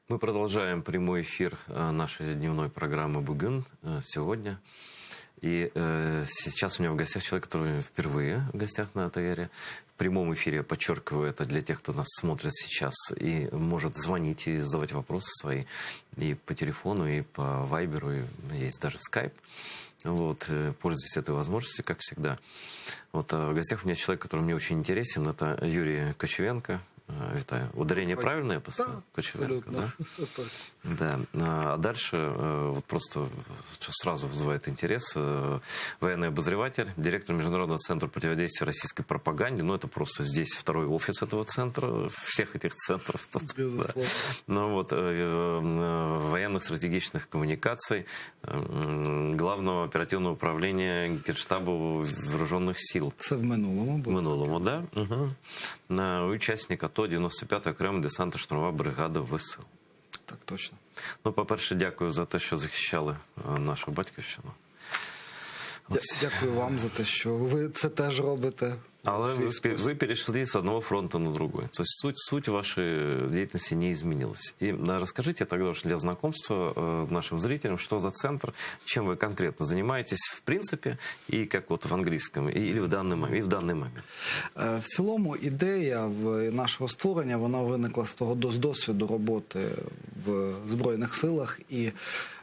Мы продолжаем прямой эфир нашей дневной программы «Бугун» сегодня. И сейчас у меня в гостях человек, который впервые в гостях на АТР. В прямом эфире, я подчеркиваю, это для тех, кто нас смотрит сейчас и может звонить и задавать вопросы свои и по телефону, и по вайберу, и есть даже скайп. Вот, пользуюсь этой возможностью, как всегда. Вот, в гостях у меня человек, который мне очень интересен, это Юрий Кочевенко. Витаю. Ударение правильное я поставил? Да, Кочевенко, да? Да. А дальше вот просто сразу вызывает интерес. Военный обозреватель, директор Международного центра противодействия российской пропаганде. Ну, это просто здесь второй офис этого центра, всех этих центров. Тут, да. Ну, вот, военных стратегических коммуникаций, Главного оперативного управления Генштаба Вооруженных сил. Це в минулому було. В минулому, да. Угу. Учасник АТО 95-ї окрема десантно-штурмова бригада ВСУ. Так, точно. Ну, по-перше, дякую за те, що захищали нашу батьківщину. Дякую вам за те, що ви це теж робите. Але вы перешли с одного фронта на другой. То есть суть вашей деятельности не изменилась. И расскажите тогда уж для знакомства нашим зрителям, что за центр, чем вы конкретно занимаетесь в принципе, и как вот в английском, или в данный момент. В цілому ідея нашого створення, вона виникла з досвіду роботи в Збройних силах, і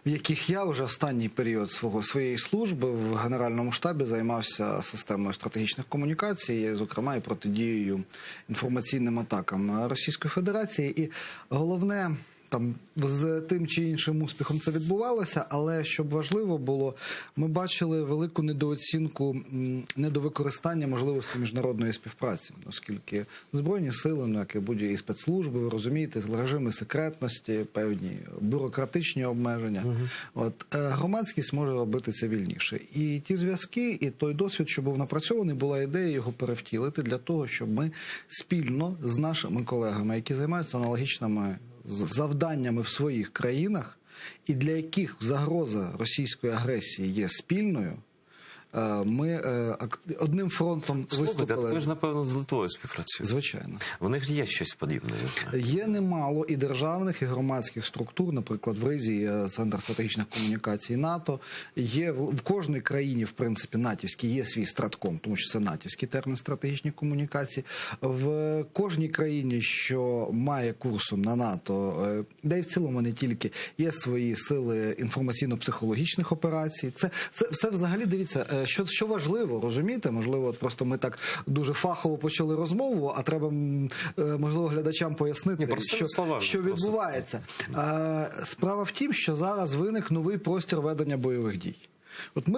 в яких я вже останній період своєї служби в Генеральному штабі займався системою стратегічних комунікацій, зокрема і протидією інформаційним атакам Російської Федерації. І головне, там з тим чи іншим успіхом це відбувалося, але щоб важливо було, ми бачили велику недооцінку, недовикористання можливостей міжнародної співпраці, оскільки Збройні сили, ну як і будь-які спецслужби, ви розумієте, режими секретності, певні бюрократичні обмеження. От, громадськість може робити це вільніше. І ті зв'язки, і той досвід, що був напрацьований, була ідея його перевтілити для того, щоб ми спільно з нашими колегами, які займаються аналогічними завданнями в своїх країнах, і для яких загроза російської агресії є спільною, ми одним фронтом виступили. Слухайте, ви ж, напевно, з Литвою співпрацюєте. Звичайно. В них ж є щось подібне. Є немало і державних, і громадських структур, наприклад, в Ризі є Центр стратегічних комунікацій НАТО, є в кожній країні, в принципі, натівській, є свій стратком, тому що це натівський термін стратегічні комунікації. В кожній країні, що має курсом на НАТО, де і в цілому не тільки, є свої сили інформаційно-психологічних операцій. Це все взагалі, дивіться, що важливо, розумієте? Можливо, от просто ми так дуже фахово почали розмову, а треба, можливо, глядачам пояснити, що відбувається. Справа в тім, що зараз виник новий простір ведення бойових дій. От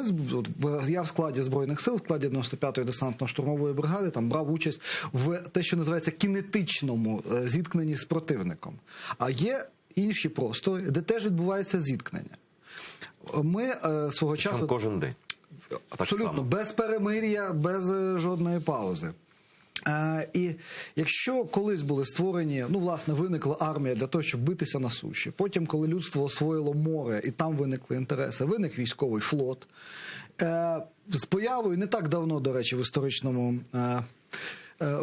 я в складі Збройних сил, в складі 95-ї десантно-штурмової бригади, там брав участь в те, що називається кінетичному зіткненні з противником. А є інші простори, де теж відбувається зіткнення. Ми свого часу... Кожен день. Абсолютно, без перемир'я, без жодної паузи. І якщо колись були створені, ну, власне, виникла армія для того, щоб битися на суші, потім, коли людство освоїло море, і там виникли інтереси, виник військовий флот, з появою, не так давно, до речі, в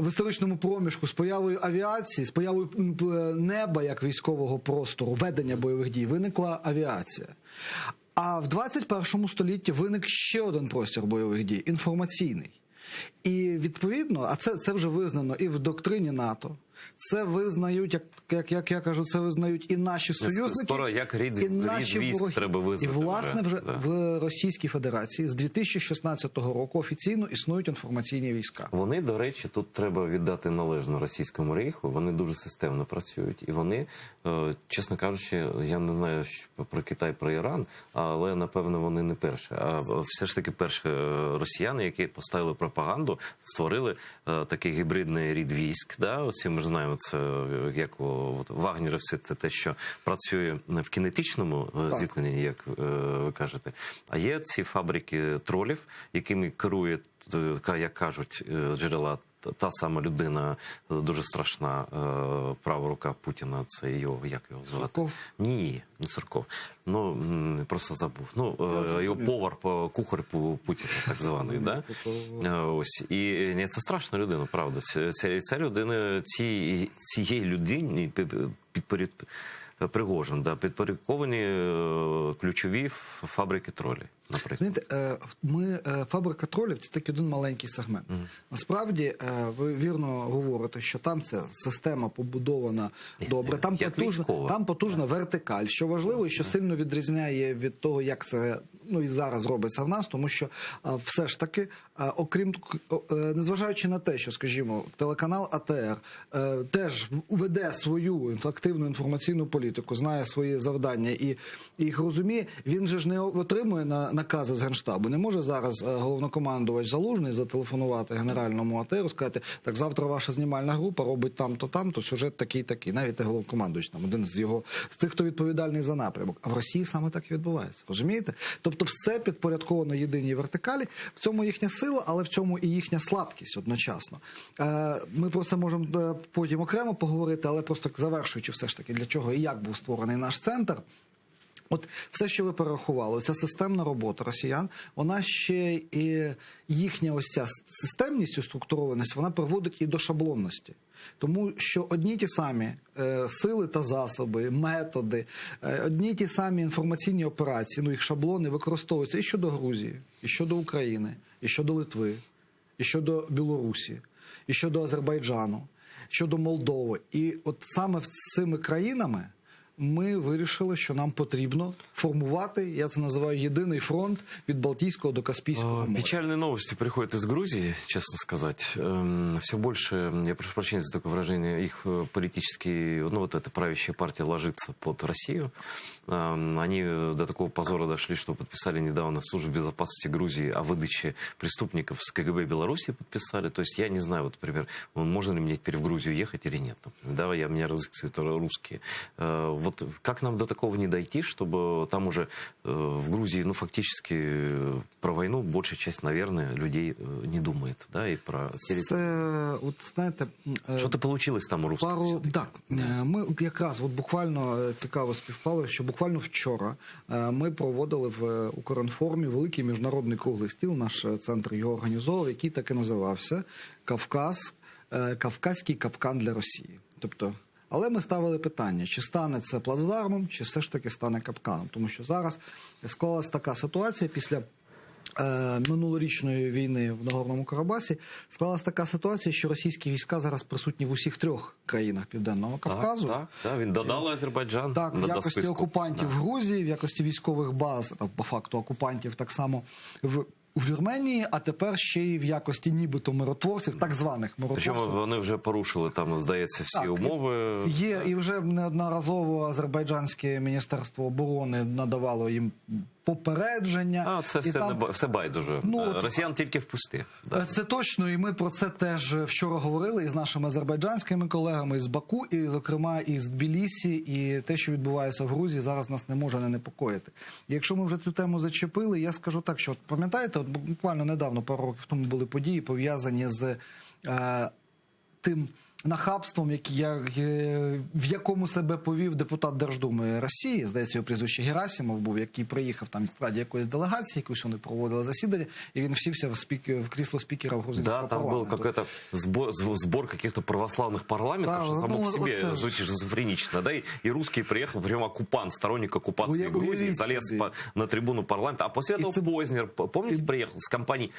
історичному проміжку, з появою авіації, з появою неба як військового простору, ведення бойових дій, виникла авіація. А в 21 столітті виник ще один простір бойових дій – інформаційний. І відповідно, а це вже визнано і в доктрині НАТО, це визнають, як я кажу, це визнають і наші союзники, скоро як і наші військ треба визнати. І, власне, вже в Російській Федерації з 2016 року офіційно існують інформаційні війська. Вони, до речі, тут треба віддати належно Російському рейху, вони дуже системно працюють. І вони, чесно кажучи, я не знаю про Китай, про Іран, але, напевно, вони не перші. А все ж таки перші росіяни, які поставили пропаганду, створили такий гібридний рід військ. Да? Оці ми ж знаємо, це як вагнерівці, це те, що працює в кінетичному зіткненні, як ви кажете. А є ці фабрики тролів, якими керує, як кажуть, джерела, та сама людина, дуже страшна, права рука Путіна, це його, як його звати? Сарков? Ні, не Сарков. Ну, просто забув. Ну, його повар, кухар Путіна, так званий, да? Ось. І це страшна людина, правда. Ця людина, цієї людині Пригожин, да, підпорядковані ключові фабрики тролей, наприклад. Знаєте, фабрика тролів – це тільки один маленький сегмент. Насправді, ви вірно говорите, що там ця система побудована добре, там потужна вертикаль, що важливо і що сильно відрізняє від того, як це і зараз робиться в нас, тому що все ж таки, незважаючи на те, що, скажімо, телеканал АТР теж веде свою активну інформаційну політику, знає свої завдання і їх розуміє, він же ж не отримує накази з Генштабу. Не може зараз головнокомандувач Залужний зателефонувати генеральному АТРу, сказати, так, завтра ваша знімальна група робить там-то, сюжет такий-такий. Навіть не головнокомандувач, там, один з тих, хто відповідальний за напрямок. А в Росії саме так і відбувається. Розумієте? Тобто все підпорядковано єдиній вертикалі, в цьому їхня сила, але в цьому і їхня слабкість одночасно. Ми про це можемо потім окремо поговорити, але просто завершуючи все ж таки, для чого і як був створений наш центр. От все, що ви перерахували, ця системна робота росіян, вона ще і їхня ось ця системність і структурованість, вона приводить і до шаблонності. Тому що одні ті самі сили та засоби, методи, одні ті самі інформаційні операції, їх шаблони використовуються і щодо Грузії, і щодо України, і щодо Литви, і щодо Білорусі, і щодо Азербайджану, щодо Молдови. І от саме з цими країнами ми вирішили, що нам потрібно формувати, я це називаю, єдиний фронт від Балтийского до Каспийского моря. Печальные новости приходят из Грузии, честно сказать. Все больше, я прошу прощения за такое выражение, их политический, вот эта правящая партия ложится под Россию. Они до такого позора дошли, что подписали недавно Службу безопасности Грузии о выдаче преступников с КГБ Беларуси подписали. То есть я не знаю, вот, например, можно ли мне теперь в Грузию ехать или нет. Да, меня разыскивают русские. Вот как нам до такого не дойти, чтобы там уже в Грузии, фактически про войну большая часть, наверное, людей не думает, да, и про це, от знаєте, що-то получилось там у русских. Так, ми якраз буквально цікаво співпало, що буквально вчора ми проводили в Укрінформі великий міжнародний круглий стіл, наш центр його організовував, який так і називався «Кавказький капкан для Росії». Тобто, але ми ставили питання, чи стане це плацдармом, чи все ж таки стане капканом. Тому що зараз склалась така ситуація після минулорічної війни в Нагорному Карабасі, склалась така ситуація, що російські війська зараз присутні в усіх 3 країнах Південного Кавказу. Так, він додали Азербайджан. Так, в якості окупантів в Грузії, в якості військових баз, по факту окупантів так само у Вірменії, а тепер ще й в якості нібито миротворців, так званих миротворців. Причому вони вже порушили, там, здається, всі умови. Є, і вже неодноразово Азербайджанське міністерство оборони надавало їм попередження. Це все байдуже. Росіян тільки впусти. Да. Це точно, і ми про це теж вчора говорили із нашими азербайджанськими колегами, із Баку, і, зокрема, із Тбілісі, і те, що відбувається в Грузії, зараз нас не може не непокоїти. І якщо ми вже цю тему зачепили, я скажу так, що, пам'ятаєте, буквально недавно, пару років тому були події, пов'язані з тим нахабством, в якому себе повів депутат Держдуми Росії, здається, його прізвище Герасимов був, який приїхав там в складі якоїсь делегації, якусь вони проводили засідання, і він всівся в крісло спікера в грузинського парламенту. Да, там был какой-то сбор каких-то православных парламентов, что само по себе звучит шизофренично, да, и русский приехал, прямо оккупант, сторонник оккупации Грузии, залез на трибуну парламента, а после этого Познер, помните, приехал с компанией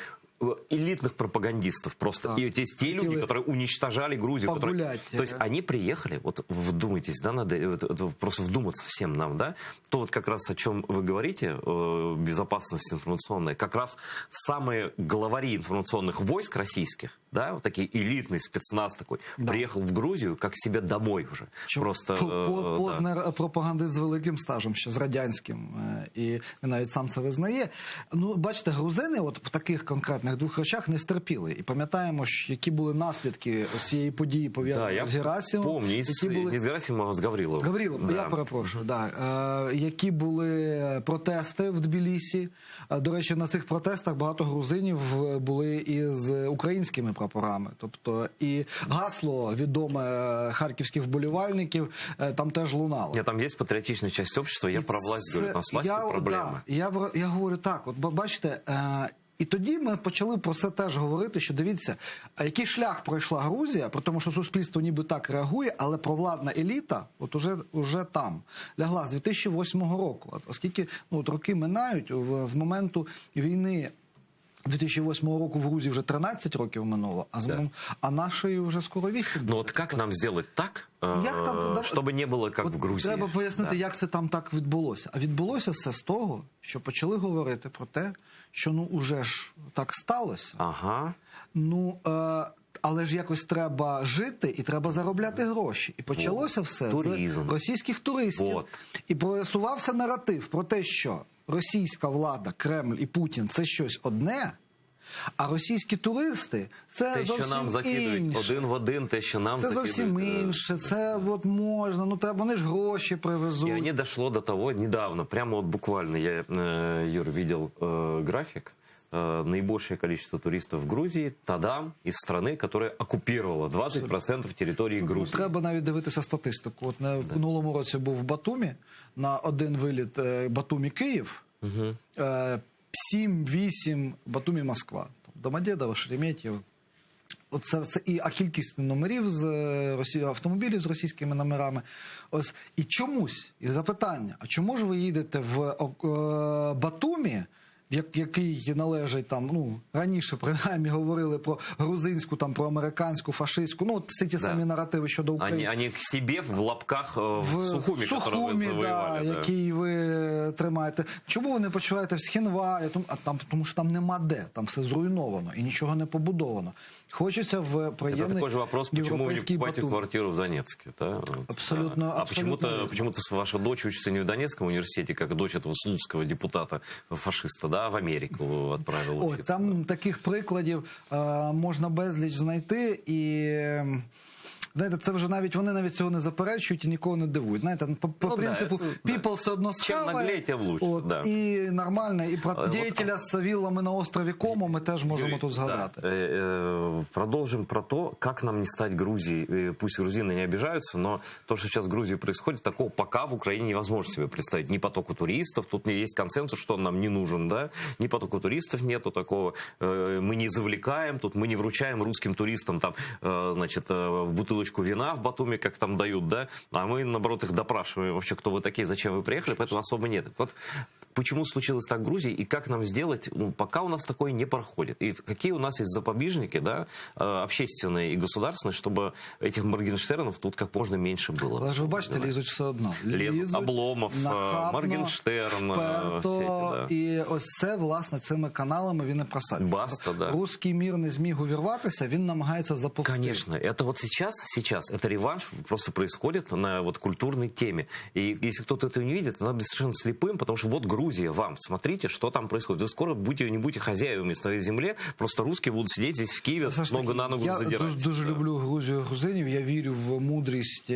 элитных пропагандистов просто. И те люди, которые уничтожали Грузию. То есть они приехали, вот вдумайтесь, да, надо просто вдуматься всем нам, да, то вот как раз о чем вы говорите, безопасность информационная, как раз самые главари информационных войск российских, да, вот такие элитный спецназ такой, приехал в Грузию как себе домой уже. Просто Познер пропагандист з великим стажем, ще з радянським, і навіть сам це визнає. Бачите, грузини от в таких конкретних 2 речах не стерпіли. І пам'ятаємо, які були наслідки цієї події, пов'язані з Герасимовим. Помню, не з Герасимовим, а з Гавриловим. Гаврилов, я перепрошую, які були протести в Тбілісі. До речі, на цих протестах багато грузинів були із українськими прапорами. Тобто і гасло відоме харківських вболівальників там теж лунало. Там є патріотична частина общества, я про власть говорю, там з властю проблеми. Я говорю так, от бачите, І тоді ми почали про це теж говорити, що дивіться, а який шлях пройшла Грузія, при тому, що суспільство ніби так реагує, але провладна еліта от уже там лягла з 2008 року. Оскільки роки минають, з моменту війни 2008 року в Грузії вже 13 років минуло, а нашої вже скоро 8. Ну от як нам зробити так, щоб не було як в Грузії? Треба пояснити, як це там так відбулося. А відбулося все з того, що почали говорити про те, що уже ж так сталося. Ага. Але ж якось треба жити і треба заробляти гроші. І почалося все Туризм. з російських туристів. І просувався наратив про те, що російська влада, Кремль і Путін – це щось одне, а російські туристи – це те, зовсім що нам закидують інше. один в один, те, що нам закидують. Це зовсім інше, це можна, вони ж гроші привезуть. И они дошло до того недавно, прямо вот буквально, я, Юр, видел график, наибольшее количество туристов в Грузии, тадам, из страны, которая оккупировала 20% территории Грузии. Треба навіть дивитися статистику. От на минулому році був в Батумі, на один виліт Батумі-Київ, 7-8 Батумі-Москва. Домодєдово, Шереметьєво. А кількість номерів автомобілів з російськими номерами. І чомусь, і запитання, а чому ж ви їдете в Батумі, який належить раніше принаймні говорили про грузинську, про американську, фашистську, всі ті самі наративи щодо України. Они к себе в лапках в Сухумі, которого ви завоювали. Який ви тримаєте. Чому ви не почуваєте в Схінвалі? Тому що там нема де, там все зруйновано і нічого не побудовано. Хочеться в приємний Это такой же вопрос, почему вы не покупаете Батум. квартиру в Донецке? Да? Абсолютно. Почему-то ваша дочь учится не в Донецком университете, как дочь этого слуцкого депутата-фашиста, да, в Америку отправил учиться. Там таких прикладів можна безліч знайти, і знаєте, це вже вони навіть цього не заперечують і нікого не дивують. Знаєте, по принципу, people все одно схаває, і нормально, і про діятеля з віллами на острові Комо ми теж можемо тут згадати. Продолжим про то, как нам не стать Грузией. Пусть грузины не обижаются, но то, что сейчас в Грузии происходит, такого пока в Украине невозможно себе представить. Ни потоку туристов, тут есть консенсус, что он нам не нужен, да? Ни потоку туристов нету такого. Мы не завлекаем, тут мы не вручаем русским туристам там, значит, бутылочку вина в Батуми, как там дают, да? А мы, наоборот, их допрашиваем вообще, кто вы такие, зачем вы приехали, поэтому особо нет. Вот почему случилось так в Грузии и как нам сделать, пока у нас такое не проходит. И какие у нас есть запобежники, да, общественные и государственные, чтобы этих Моргенштернов тут как можно меньше было. Але ж ви бачите, лізуть все одно. Лезут Обломов, нахабно, Моргенштерн, вперто, все эти, да. І ось це, власне, цими каналами він і просачує. Баста, да. Русський мір не зміг увірватися, він намагається заповзти. Конечно. Это вот сейчас это реванш просто происходит на вот культурной теме. И если кто-то этого не видит, надо быть совершенно слепым, потому что вот Грузия вам, смотрите, что там происходит. Вы скоро не будете хозяевами своей земли, просто русские будут сидеть здесь в Киеве, ногу на ногу задирать. Я дуже люблю Грузію і грузинів, я вірю в мудрість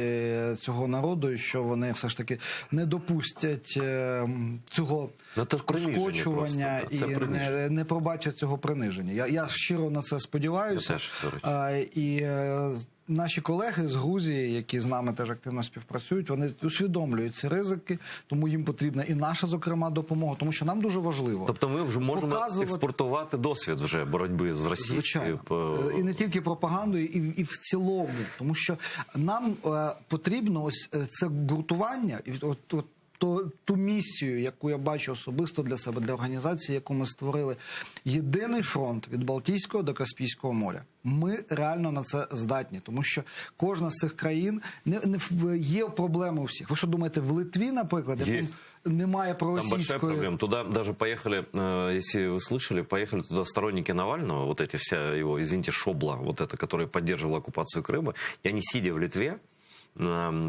цього народу, і що вони все ж таки не допустять цього скочування і не пробачать цього приниження. Я щиро на це сподіваюся. І наші колеги з Грузії, які з нами теж активно співпрацюють, вони усвідомлюють ці ризики, тому їм потрібна і наша, зокрема, допомога, тому що нам дуже важливо. Тобто ми вже можемо експортувати досвід вже боротьби з Росією. Звичайно. І не тільки пропагандою, і в цілому. Тому що нам потрібно ось це ґрунтування, ту місію, яку я бачу особисто для себе, для організації, яку ми створили. Єдиний фронт від Балтійського до Каспійського моря. Ми реально на це здатні, тому що кожна з цих країн є проблеми у всіх. Ви що думаєте, в Литві, наприклад, немає проросійської... Там большая проблема. Туда даже поехали, если вы слышали, поехали туда сторонники Навального, вот эти вся его, извините, шобла, вот это, которая поддерживала оккупацию Крыма, и они, сидя в Литве,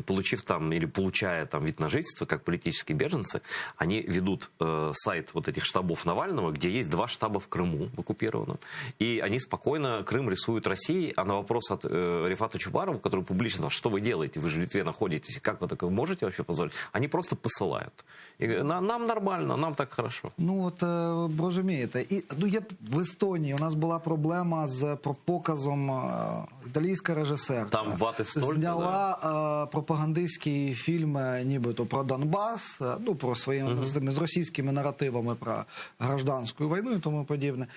получив там или получая там вид на жительство как политические беженцы, они ведут сайт вот этих штабов Навального, где есть 2 штаба в Крыму в оккупированном, и они спокойно Крым рисуют Россией, а на вопрос от Рифата Чубарова, который публично сказал, что вы делаете, вы же в Литве находитесь, как вы такое можете вообще позволить, они просто посылают. И нам нормально, нам так хорошо. Ну от розумієте, я в Естонії у нас була проблема з показом, італійська режисерка там вати столько, зняла пропагандистський фільм, нібито про Донбас, ну про своїми з російськими наративами про гражданську війну і тому подібне.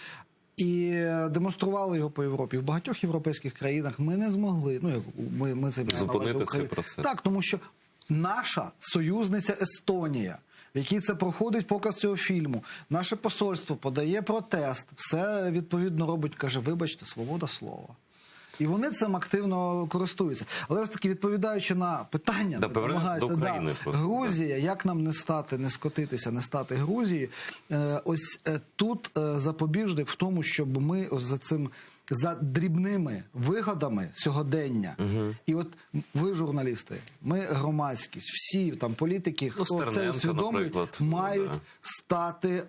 І демонстрували його по Європі. В багатьох європейських країнах ми не змогли, ну ми це зупинити цей процес. Так, тому що наша союзниця Естонія, в якій це проходить показ цього фільму, наше посольство подає протест, все відповідно робить, каже, вибачте, свобода слова. І вони цим активно користуються. Але ось таки, відповідаючи на питання, Грузія, як нам не стати, не скотитися, не стати Грузією, ось тут запобіжник в тому, щоб ми ось за дрібними вигодами сьогодення, і от ви, журналісти, ми громадськість, всі там політики, хто це усвідомлюють, мають стати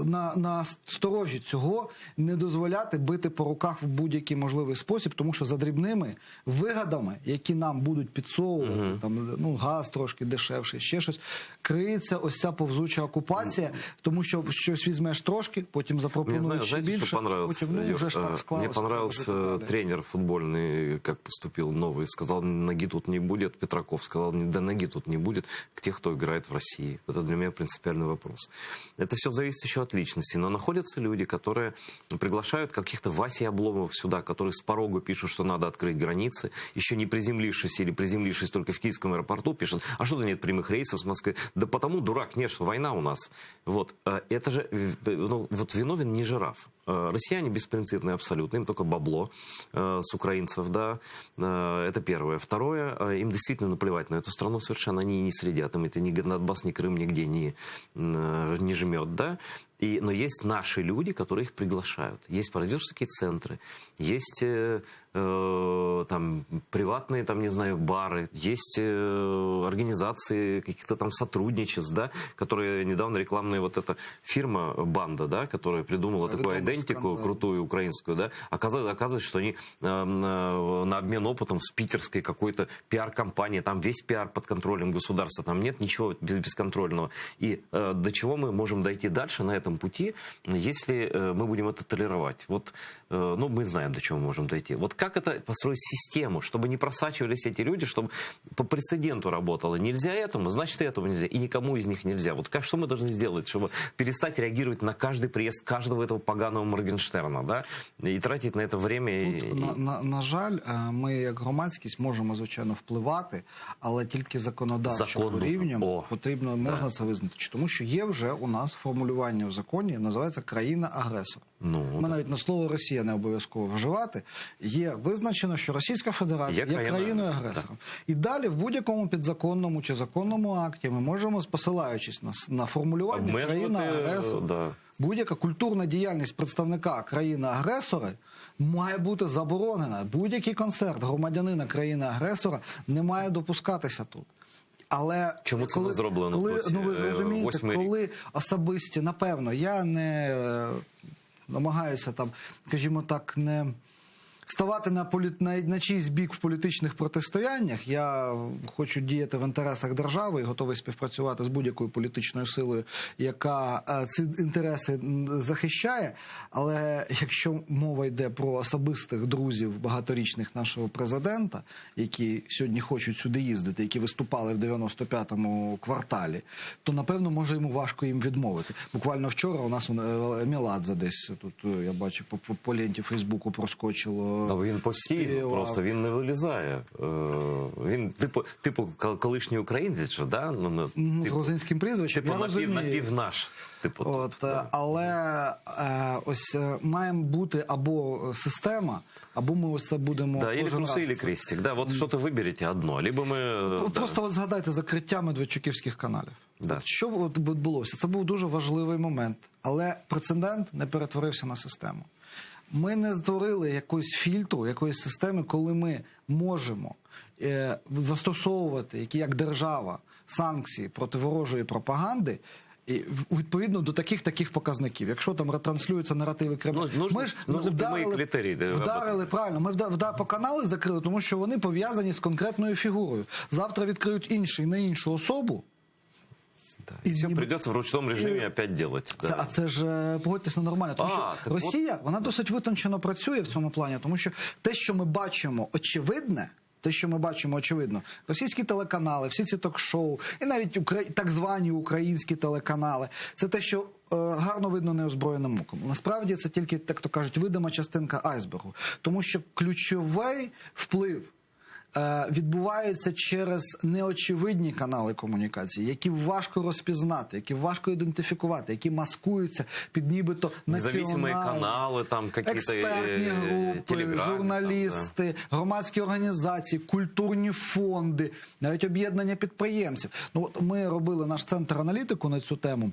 на сторожі цього, не дозволяти бити по руках в будь-який можливий спосіб, тому що за дрібними вигодами, які нам будуть підсовувати, там, ну, газ трошки дешевший, ще щось, криється ось ця повзуча окупація, тому що щось візьмеш трошки, потім запропонують ще більше, потім, ну, вже ж так. Мне понравился тренер футбольный, как поступил новый. Сказал, ноги тут не будет. Петраков сказал, да ноги тут не будет к тех, кто играет в России. Это для меня принципиальный вопрос. Это все зависит еще от личности. Но находятся люди, которые приглашают каких-то Васей Обломов сюда, которые с порога пишут, что надо открыть границы. Еще не приземлившись или приземлившись только в Киевском аэропорту, пишут, а что-то нет прямых рейсов с Москвы. Да потому, дурак, нет, что война у нас. Вот. Это же, ну, вот виновен не жираф. Россияне беспринципные абсолютно, им только бабло с украинцев, да, это первое. Второе, им действительно наплевать на эту страну, совершенно они не следят, им это ни Донбасс, ни Крым нигде не жмет, да. Но есть наши люди, которые их приглашают. Есть продюсерские центры, есть там приватные, там, не знаю, бары, есть организации каких-то там сотрудничеств, да, которые недавно рекламная вот эта фирма «Банда», да, которая придумала такую идентику крутую украинскую, да, оказывается, что они на обмен опытом с питерской какой-то пиар-компанией, там весь пиар под контролем государства, там нет ничего бесконтрольного. И до чего мы можем дойти дальше на этом пути, если мы будем это толерировать? Вот, ну, мы знаем, до чего мы можем дойти. Вот как это построить систему, чтобы не просачивались эти люди, чтобы по прецеденту работало? Нельзя этому, значит, и этого нельзя. И никому из них нельзя. Вот как, что мы должны сделать, чтобы перестать реагировать на каждый приезд каждого этого поганого Моргенштерна, да? И тратить на это время? Тут, на жаль, ми як громадськість можемо, звичайно, впливати, але тільки законодавчим рівнем потрібно, можна це визначити. Тому що є вже у нас формулювання в законі, називається країна-агресор. Ми навіть на слово Росія не обов'язково вживати. Є визначено, що Російська Федерація є країною-агресором. І далі в будь-якому підзаконному чи законному акті ми можемо, посилаючись на формулювання країна-агресор, будь-яка культурна діяльність представника країни-агресора має бути заборонена. Будь-який концерт громадянина країни-агресора не має допускатися тут. Але чому це не зроблено? Ви зрозумієте, коли особисті, напевно, я не намагаюся там, скажімо так, не ставати на чийсь бік в політичних протистояннях. Я хочу діяти в інтересах держави і готовий співпрацювати з будь-якою політичною силою, яка ці інтереси захищає. Але якщо мова йде про особистих друзів багаторічних нашого президента, які сьогодні хочуть сюди їздити, які виступали в 95-му кварталі, то, напевно, може йому важко їм відмовити. Буквально вчора у нас Меладзе десь, тут я бачу, по ленті Фейсбуку проскочило. Він постійно, просто він не вилізає. Він типу колишній українець, да? З грузинським прізвищем, типу, я розумію. напівнаш. Типу, але ось має бути або система, або ми ось це будемо... Да, или трусы, или крестик. Да, вот что-то выберите одно. Либо ми... Просто от згадайте закриття медведчуківських каналів. Да. Що відбулося? Це був дуже важливий момент, але прецедент не перетворився на систему. Ми не створили якогось фільтру, якоїсь системи, коли ми можемо застосовувати, як держава, санкції проти ворожої пропаганди, і відповідно до таких показників. Якщо там ретранслюються наративи Кремля, ми ж вдарили, правильно, ми по канали закрили, тому що вони пов'язані з конкретною фігурою. Завтра відкриють інший на іншу особу. Да. И все придется в ручном режимі опять делать. Да. А це ж, погодьтесь, ненормально. Тому що Росія, вона досить витончено працює в цьому плані, тому що те, що ми бачимо очевидне, те, що ми бачимо, очевидно, російські телеканали, всі ці ток-шоу, і навіть так звані українські телеканали, це те, що гарно видно неозброєним оком. Насправді це тільки, так то кажуть, видима частинка айсбергу. Тому що ключовий вплив відбувається через неочевидні канали комунікації, які важко розпізнати, які важко ідентифікувати, які маскуються під нібито національні канали, там експертні групи, журналісти, громадські організації, культурні фонди, навіть об'єднання підприємців. Ну, от ми робили наш центр аналітику на цю тему.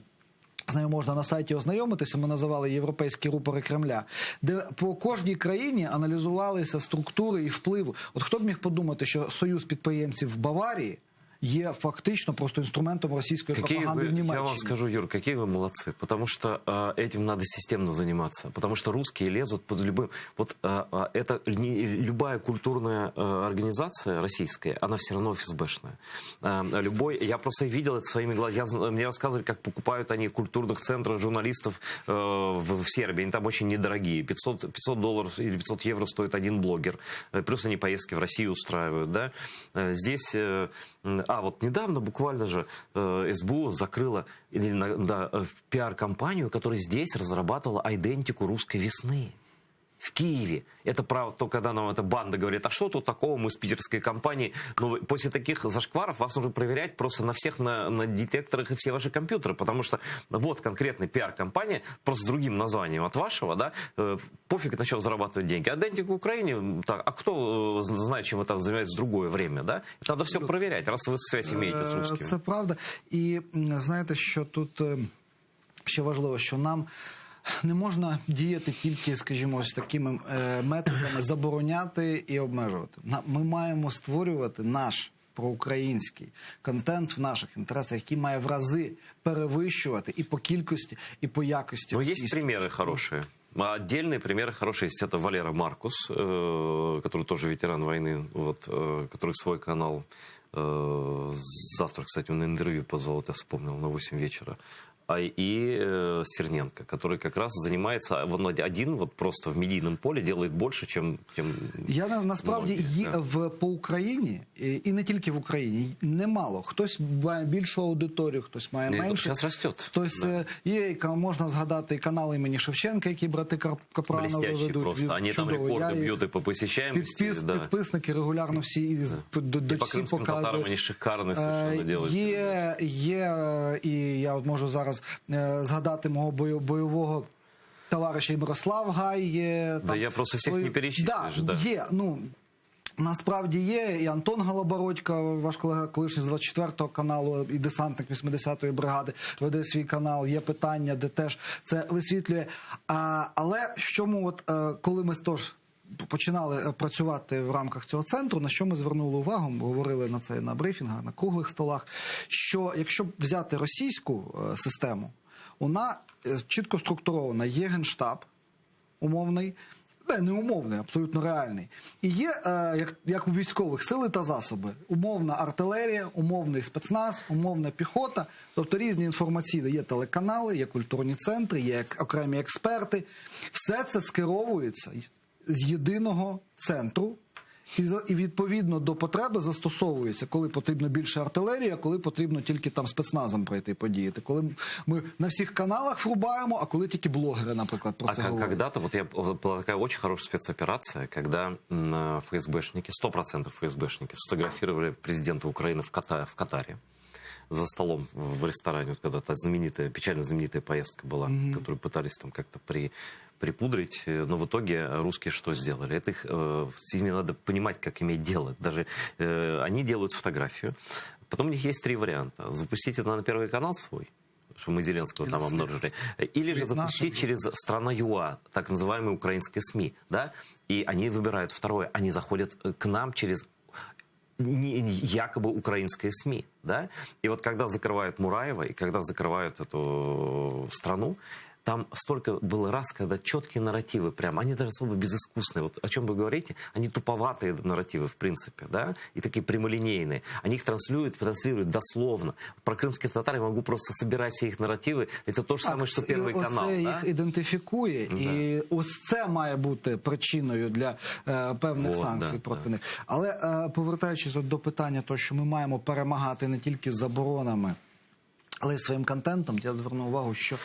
З нею можна на сайті ознайомитися, ми називали «Європейські рупори Кремля», де по кожній країні аналізувалися структури і впливу. От хто б міг подумати, що союз підприємців в Баварії є фактично просто инструментом российской пропаганды в Немеччине. Я вам скажу, Юр, какие вы молодцы, потому что этим надо системно заниматься, потому что русские лезут под любым... Вот это любая культурная организация российская, она все равно ФСБшная. Я просто видел это своими глазами, мне рассказывали, как покупают они в культурных центрах журналистов в Сербии, они там очень недорогие, $500 или 500 евро стоит один блогер, плюс они поездки в Россию устраивают, да. Здесь... вот недавно буквально же СБУ закрыла пиар-компанию, которая здесь разрабатывала идентику русской весны. В Киеве. Это правда, то, когда нам эта банда говорит, а что тут такого, мы с питерской компанией. Но после таких зашкваров вас нужно проверять просто на всех, на детекторах и все ваши компьютеры, потому что вот конкретная пиар-компания, просто с другим названием от вашего, да, пофиг на чем зарабатывать деньги. Идентика в Украине, так, а кто знает, чем вы там занимаетесь в другое время, да? Это надо все проверять, раз вы связь имеете с русскими. Це правда. І знаєте, що тут ще важливо, що нам не можна діяти тільки, скажімо, з такими методами забороняти і обмежувати. Ми маємо створювати наш проукраїнський контент в наших інтересах, який має в рази перевищувати і по кількості, і по якості. Но есть примеры хорошие. Отдельные примеры хорошие есть. Это Валера Маркус, который тоже ветеран войны, вот, который свой канал. Завтра, кстати, он интервью позвал, я вспомнил, на 8 вечера. И Стерненко, который как раз занимается, он один вот просто в медийном поле делает больше, чем я насправді по Україні, і не тільки в Україні, немало. Хтось має більшу аудиторію, хтось має менше. Зараз росте. Хтось є, можна згадати канал імені Шевченка, які брати Капранови ведуть. Просто. Вони там рекорди б'ють і по посещаємості. Підписники регулярно всі дочці показують. Вони шикарно совершенно делають. Є, і я от можу зараз згадати мого бойового товариша Мирослав Гай. Да я просто всіх не перечислюєш. Да, є, насправді є, і Антон Голобородько, ваш колега колишній з 24-го каналу, і десантник 80-ї бригади, веде свій канал, є питання, де теж це висвітлює. Але в чому, коли ми починали працювати в рамках цього центру, на що ми звернули увагу, ми говорили на це на брифінгах, на круглих столах, що якщо взяти російську систему, вона чітко структурована. Є Генштаб умовний, не умовний, абсолютно реальний. І є, як у військових, сили та засоби. Умовна артилерія, умовний спецназ, умовна піхота, тобто різні інформаційні. Є телеканали, є культурні центри, є окремі експерти. Все це скеровується з єдиного центру і відповідно до потреби застосовується, коли потрібно більше артилерії, а коли потрібно тільки там спецназом пройти подіяти. Коли ми на всіх каналах врубаємо, а коли тільки блогери, наприклад, про це говорять. Когда-то, была такая очень хорошая спецоперация, когда ФСБшники, 100% ФСБшники сфотографировали президента Украины в Катаре. За столом в ресторане, вот когда-то печально знаменитая поездка была, которую пытались там как-то припудрить, но в итоге русские что сделали? С ними надо понимать, как иметь дело. Даже они делают фотографию, потом у них есть 3 варианта. Запустить это на Первый канал свой, что мы Зеленского там обнаружили, или же запустить через страна.ua, так называемые украинские СМИ, да, и они выбирают второе, они заходят к нам через якобы украинские СМИ, да, и вот когда закрывают Мураева, и когда закрывают эту страну, там столько было раз, когда четкие нарративы прям, они даже особо безыскусные. Вот о чем вы говорите, они туповатые нарративы, в принципе, да, и такие прямолинейные. Они их транслируют дословно. Про крымских татар я могу просто собирать все их нарративи. Это то ж саме, що Первий канал. Це Да? їх ідентифікує, і ось це має бути причиною для певних санкцій проти них. Але повертаючись до питання того, що ми маємо перемагати не тільки заборонами, але й своїм контентом, я зверну увагу, що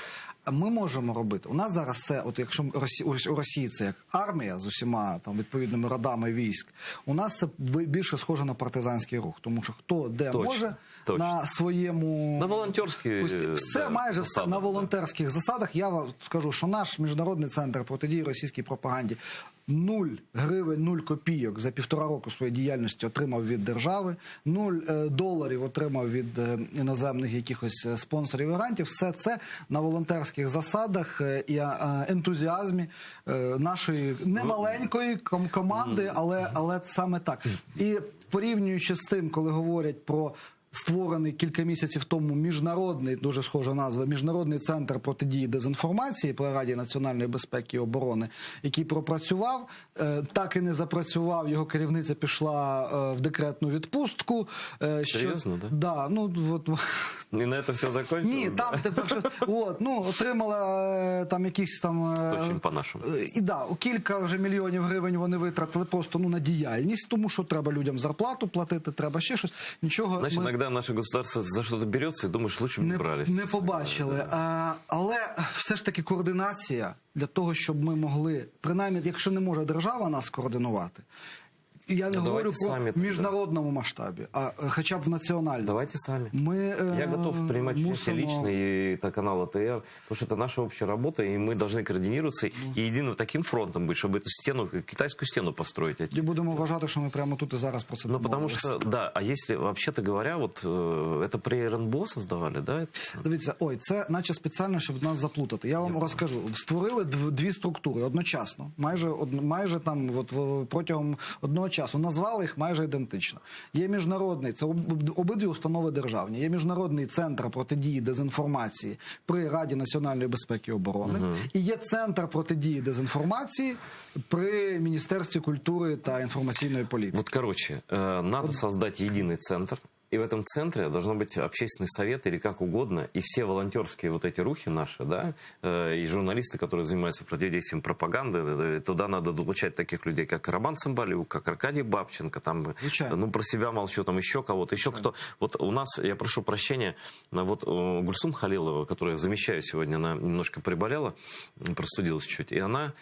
ми можемо робити. У нас зараз це, от якщо у Росії це як армія з усіма там відповідними родами військ, у нас це більше схоже на партизанський рух, тому що хто де може на своєму... На волонтерські все майже все на волонтерських засадах. Я вам скажу, що наш міжнародний центр протидії російській пропаганді 0 гривень, 0 копійок за 1,5 року своєї діяльності отримав від держави, 0 доларів отримав від іноземних якихось спонсорів і грантів. Все це на волонтерських засадах і ентузіазмі нашої немаленької команди, але саме так. І порівнюючи з тим, коли говорять про створений кілька місяців тому міжнародний, дуже схожа назва, Міжнародний центр протидії дезінформації при Раді національної безпеки і оборони, який пропрацював, так і не запрацював, його керівниця пішла в декретну відпустку. Серйозно, так? Да, ну, от... І на це все закінчилось? Ні, там тепер, отримала там якісь там... Точно по-нашому. І да, кілька вже мільйонів гривень вони витратили просто на діяльність, тому що треба людям зарплату платити, треба ще щось. Нічого. Значить, іноді наше государство за щось береться і думаєш, лучше б не брались. Не побачили. Але все ж таки координація для того, щоб ми могли, принаймні, якщо не може держава нас координувати, я не говорю про міжнародному масштабі, а хоча б в национальном. Давайте сами. Я готов принимать участие лично и это канал АТР, потому что это наша общая работа, и мы должны координироваться и единым таким фронтом быть, чтобы эту стену, китайскую стену построить. І будемо вважати, що ми прямо тут і зараз про це домовилися. Ну, потому что, да, а если, вообще-то говоря, вот это при РНБО создавали, да? Дивіться, це наче спеціально, щоб нас заплутати. Я вам розкажу. Створили дві структури одночасно, майже там протягом одного часу. Назвали їх майже ідентично. Є міжнародний, це обидві установи державні, є Міжнародний центр протидії дезінформації при Раді національної безпеки і оборони, і є Центр протидії дезінформації при Міністерстві культури та інформаційної політики. Вот, короче, надо создать единый центр. И в этом центре должно быть общественный совет или как угодно, и все волонтерские вот эти рухи наши, да, и журналисты, которые занимаются противодействием пропаганды, туда надо долучать таких людей, как Роман Цымбалюк, как Аркадий Бабченко, там, ну, про себя молчу, там еще кого-то, еще кто. Вот у нас, я прошу прощения, вот Гульсум Халилова, которую я замещаю сегодня, она немножко приболела, простудилась чуть, и она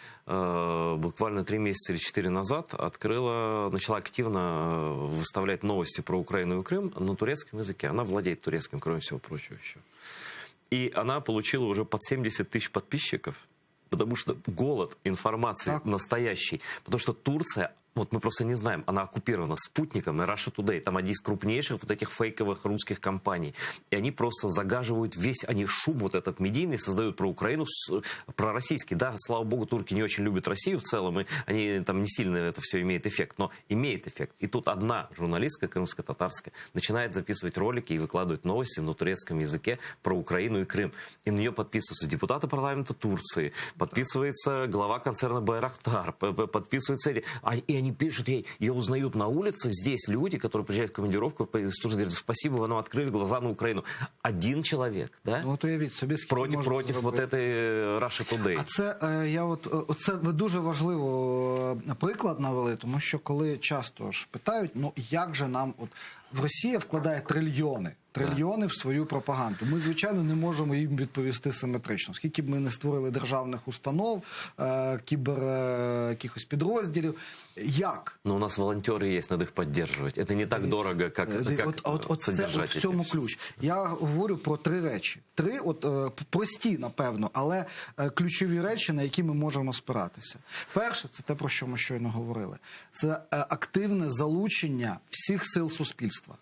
буквально 3 месяца или 4 назад начала активно выставлять новости про Украину и Крым на турецком языке. Она владеет турецким, кроме всего прочего еще. И она получила уже под 70 тысяч подписчиков, потому что голод информации настоящий. Потому что Турция, вот мы просто не знаем, она оккупирована Спутником и Russia Today. Там одни из крупнейших вот этих фейковых русских компаний. И они просто загаживают они шум вот этот медийный создают про Украину, про российский. Да, слава богу, турки не очень любят Россию в целом, и они там не сильно это все имеет эффект, но имеет эффект. И тут одна журналистка крымско-татарская начинает записывать ролики и выкладывать новости на турецком языке про Украину и Крым. И на нее подписываются депутаты парламента Турции, подписывается глава концерна Байрактар, подписывается... И они пишут ей, ее узнают на улице, здесь люди, которые приезжают в командировку, говорят, спасибо, вы нам открыли глаза на Украину. Один человек, да? Ну, уявіть собі, против вот этой Russia Today. А це ви дуже важливо приклад навели, тому що коли часто ж питають, ну як же нам, в Росія вкладає трильйони в свою пропаганду. Ми, звичайно, не можемо їм відповісти симетрично. Скільки б ми не створили державних установ, якихось підрозділів. Як? Но у нас волонтеры есть, надо их поддерживать. Это не так дорого, как содержать. Це в цьому ключ. Я говорю про 3 речі. 3 прості, напевно, але ключові речі, на які ми можемо спиратися. Перше, це те, про що ми щойно говорили. Це активне залучення всіх сил суспільства.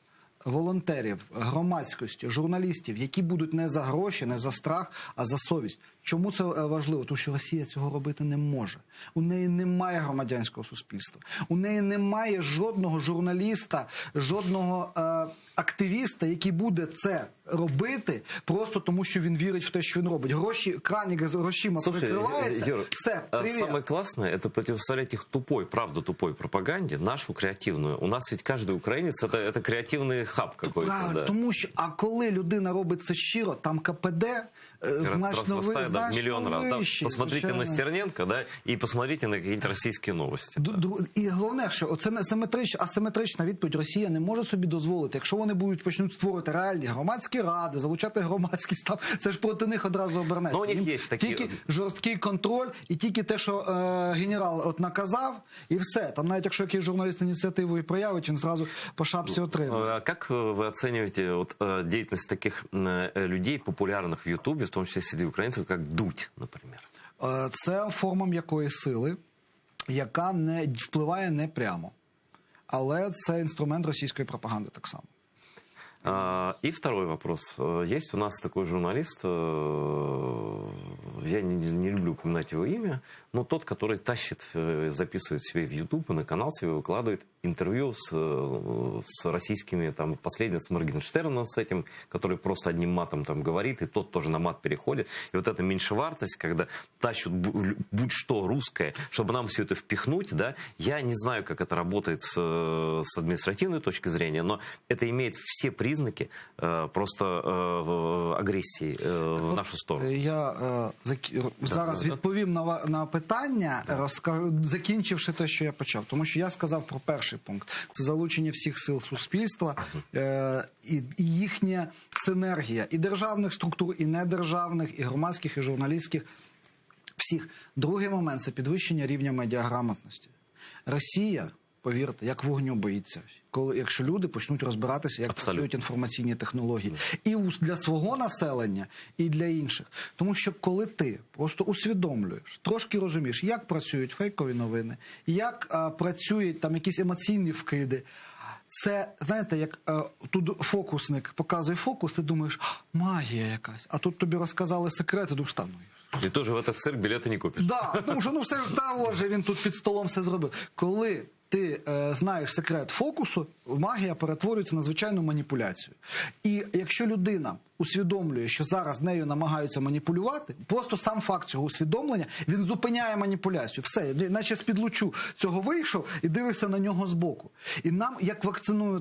Волонтерів, громадськості, журналістів, які будуть не за гроші, не за страх, а за совість. Чому це важливо? Тому що Росія цього робити не може. У неї немає громадянського суспільства. У неї немає жодного журналіста, жодного активіста, який буде це робити просто тому, що він вірить в те, що він робить. Краник з грошима прикривається, Юр, все, привіт. самое классное — это противостоять их тупой, правда тупой пропаганде, нашу креативную. У нас ведь каждый украинец — это креативный хаб какой-то. Правильно, Да. тому що, а коли людина робить це щиро, там КПД значно Возрастает, да, в миллион раз. Да. вищий, Посмотрите звичайно. на Стерненко, да, и посмотрите на какие-то российские новости. І головне, що це не асиметрична відповідь. Росія не може собі дозволити. Якщо вони почнуть створювати реальні громадські ради, залучати громадськість, там це ж проти них одразу обернеться. Ну, у них Їм є такі... Тільки жорсткий контроль і тільки те, що генерал от наказав, і все. Там навіть якщо якийсь журналіст ініціативу і проявить, він зразу по шапці отримає. А как вы оцениваете вот, деятельность таких людей, популярных в Ютубе, в том числе среди украинцев, как Дудь, например? Це форма м'якої сили, яка не впливає не прямо. Але це інструмент російської пропаганди так само. И второй вопрос. Есть у нас такой журналист, я не люблю упоминать его имя, но тот, который тащит, записывает себе в YouTube и на канал себе выкладывает интервью с российскими, там, последним с Моргенштерном с этим, который просто одним матом там говорит, и тот тоже на мат переходит. И вот эта меньшевартость, когда тащут будь что русское, чтобы нам все это впихнуть, да, я не знаю, как это работает с административной точки зрения, но это имеет все признаки просто агресії в нашу сторону. Я зараз відповім на питання, закінчивши те, що я почав. Тому що я сказав про перший пункт. Це залучення всіх сил суспільства і їхня синергія і державних структур, і недержавних, і громадських, і журналістських. Всіх. Другий момент – це підвищення рівня медіаграмотності. Росія, повірте, як вогню боїться. Якщо люди почнуть розбиратися, як працюють інформаційні технології. І для свого населення, і для інших. Тому що коли ти просто усвідомлюєш, трошки розумієш, як працюють фейкові новини, як працюють там якісь емоційні вкиди, це, знаєте, як тут фокусник показує фокус, ти думаєш, магія якась. А тут тобі розказали секрети, думаєш, І теж в этот цирк білети не купиш. Так, тому що все ж отже, він тут під столом все зробив. Коли ти знаєш секрет фокусу, магія перетворюється на звичайну маніпуляцію. І якщо людина усвідомлює, що зараз нею намагаються маніпулювати, просто сам факт цього усвідомлення, він зупиняє маніпуляцію. Все, наче з-під лучу цього вийшов і дивишся на нього збоку. І нам,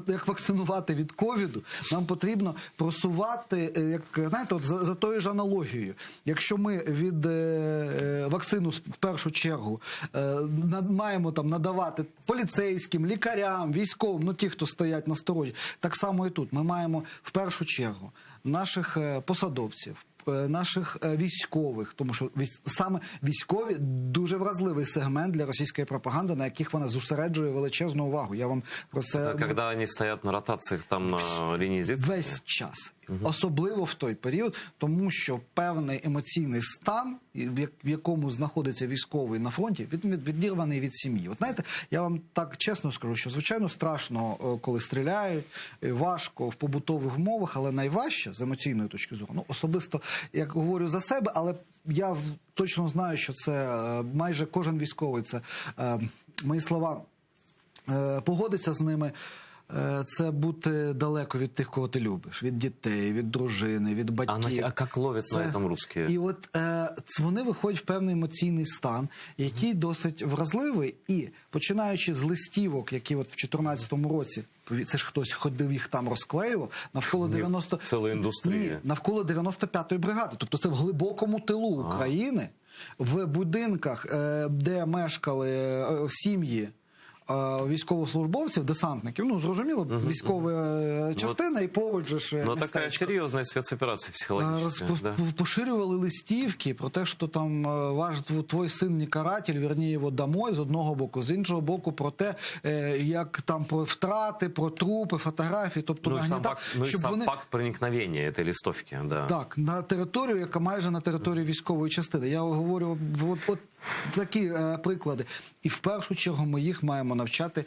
як вакцинувати від ковіду, нам потрібно просувати, як, знаєте, от за тою ж аналогією. Якщо ми від вакцину в першу чергу маємо там надавати поліцейським, лікарям, військовим, ну ті, хто стоять на сторожі, так само і тут. Ми маємо в першу чергу наших посадовців, наших військових, тому що саме військові дуже вразливий сегмент для російської пропаганди, на яких вона зосереджує величезну увагу. Я вам про це... Коли вони стоять на ротаціях там на лінії зіткнення? Весь час. Особливо в той період, тому що певний емоційний стан, в якому знаходиться військовий на фронті, відірваний від сім'ї. От знаєте, я вам так чесно скажу, що звичайно страшно, коли стріляють, важко в побутових умовах, але найважче з емоційної точки зору. Ну, особисто, як говорю за себе, але я точно знаю, що це майже кожен військовий, це мої слова, погодиться з ними. Це бути далеко від тих, кого ти любиш. Від дітей, від дружини, від батьків. А як ловлять на цьому русські? І от вони виходять в певний емоційний стан, який досить вразливий. І починаючи з листівок, які от в 2014 році, це ж хтось ходив їх там розклеював, навколо 90... Ціла індустрія. Ні, навколо 95-ї бригади. Тобто це в глибокому тилу України, в будинках, де мешкали сім'ї військовослужбовців, десантників, ну, зрозуміло, військова частина і поруч же ж Ну, така серйозна спецоперація психологічна. Поширювали листівки про те, що там твій син не каратель, верні його домой, з одного боку, з іншого боку, про те, як там про втрати, про трупи, фотографії, тобто нагнітати. Ну, і сам факт проникновення цієї листовки, да. Так, на територію, яка майже на території військової частини. Я говорю, от такі приклади. І в першу чергу ми їх маємо навчати,